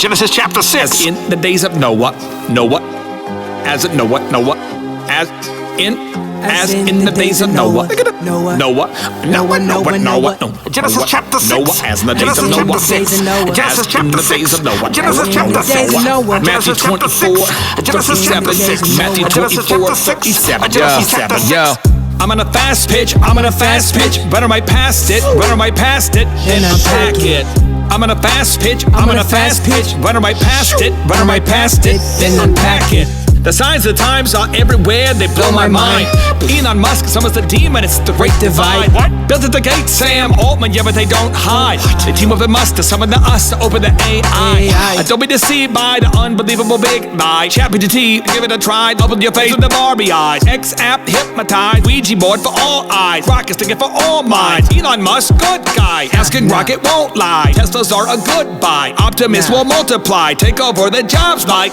Genesis chapter 6. As in the days of Noah, as in the days of Noah. Genesis chapter 6. Noah, as in the days of Noah. Genesis chapter 6. Genesis chapter 6. Matthew 24, 37. Matthew 24, 37. Yo. I'm on a fast pitch, run right past it, then unpack it. I'm on a fast pitch, run right past it, then unpack it. The signs of the times are everywhere, they blow my mind. Elon Musk, someone's the demon, it's the great divide. What? Built at the gate, Sam Altman, yeah, but they don't hide. They team up with Musk to summon the us to open the AI. Don't be deceived by the unbelievable big lie. ChatGPT, give it a try, open your face with the Barbie eyes. X app, hypnotize, Ouija board for all eyes. Rockets to get for all minds. Elon Musk, good guy. Asking Rocket won't lie. Teslas are a good buy. Optimus will multiply, take over the jobs like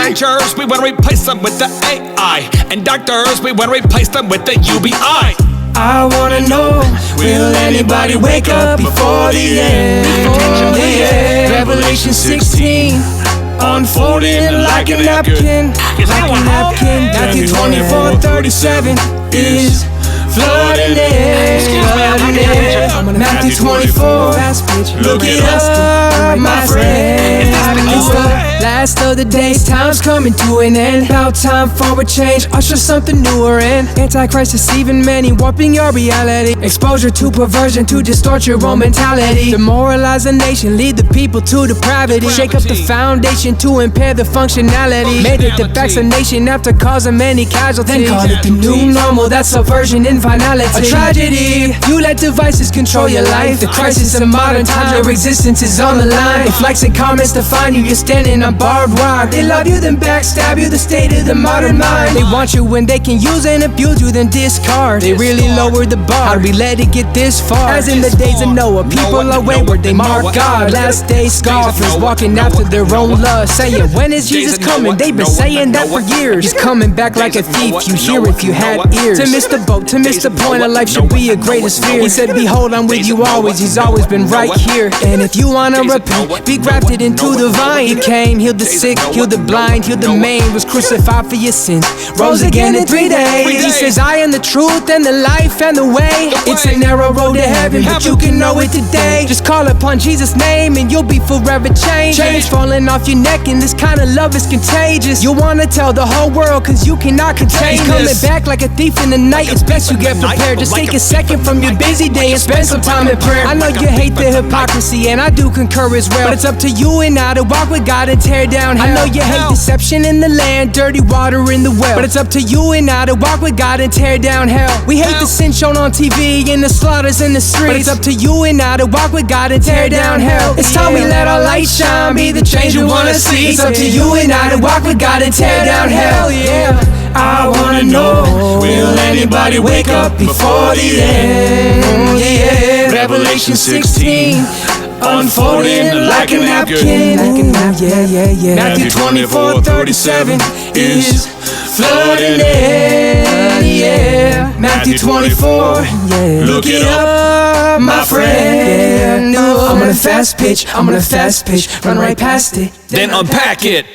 teachers, we want to replace them with the AI, and doctors, we want to replace them with the UBI. I wanna know, will anybody wake up before the end? Revelation 16, unfolding like a napkin. Matthew 24:37 is flooding in. Matthew 24, look it up, my friend. It's the last of the days, time's coming to an end. About time for a change, usher something newer in. Antichrist deceiving many, warping your reality. Exposure to perversion to distort your own mentality. Demoralize the nation, lead the people to depravity. Shake up the foundation to impair the functionality. Made it the vaccination after causing many casualties. Then call it the new normal, that's subversion and finality. A tragedy, you let devices control your life. The crisis of modern times, your existence is on the line. If likes and comments define you, you're standing on barbed wire. They love you, then backstab you, the state of the modern mind. They want you when they can use and abuse you, then discard. They really lowered the bar, how do we let it get this far? As in the days of Noah, people are wayward, they mark God. Last day scoffers, walking after their own lust, saying, when is Jesus coming? They've been saying that for years. He's coming back like a thief, you hear if you had ears. To miss the boat, to miss the point of life should be your greatest fear. He said, behold, I'm with you always, he's always been right here. And if you wanna repent, be grafted into the vine. He came, healed the sick, healed the blind, healed the maimed, was crucified for your sins, rose again in 3 days. He says, I am the truth and the life and the way. It's a narrow road to heaven, but you can know it today. Just call upon Jesus' name and you'll be forever changed. Chains falling off your neck and this kind of love is contagious. You wanna tell the whole world cause you cannot contain this. He's coming back like a thief in the night, it's best you get prepared. Just take a second from your busy day and spend some time in prayer. I know you hate the hypocrisy and I do concur as well, but it's up to you and I to walk with God and tear down hell. I know you hate deception in the land, dirty water in the well, but it's up to you and I to walk with God and tear down hell. We hate the sin shown on TV and the slaughters in the streets, but it's up to you and I to walk with God and tear down hell. It's time we let our light shine, be the change we wanna see. It's up to you and I to walk with God and tear down hell. I wanna know, will anybody wake up before the end? Revelation 16, unfolding like a napkin. Matthew 24:37 is flooding in. Matthew 24, look it up, my friend. I'm on a fast pitch, run right past it, then unpack it.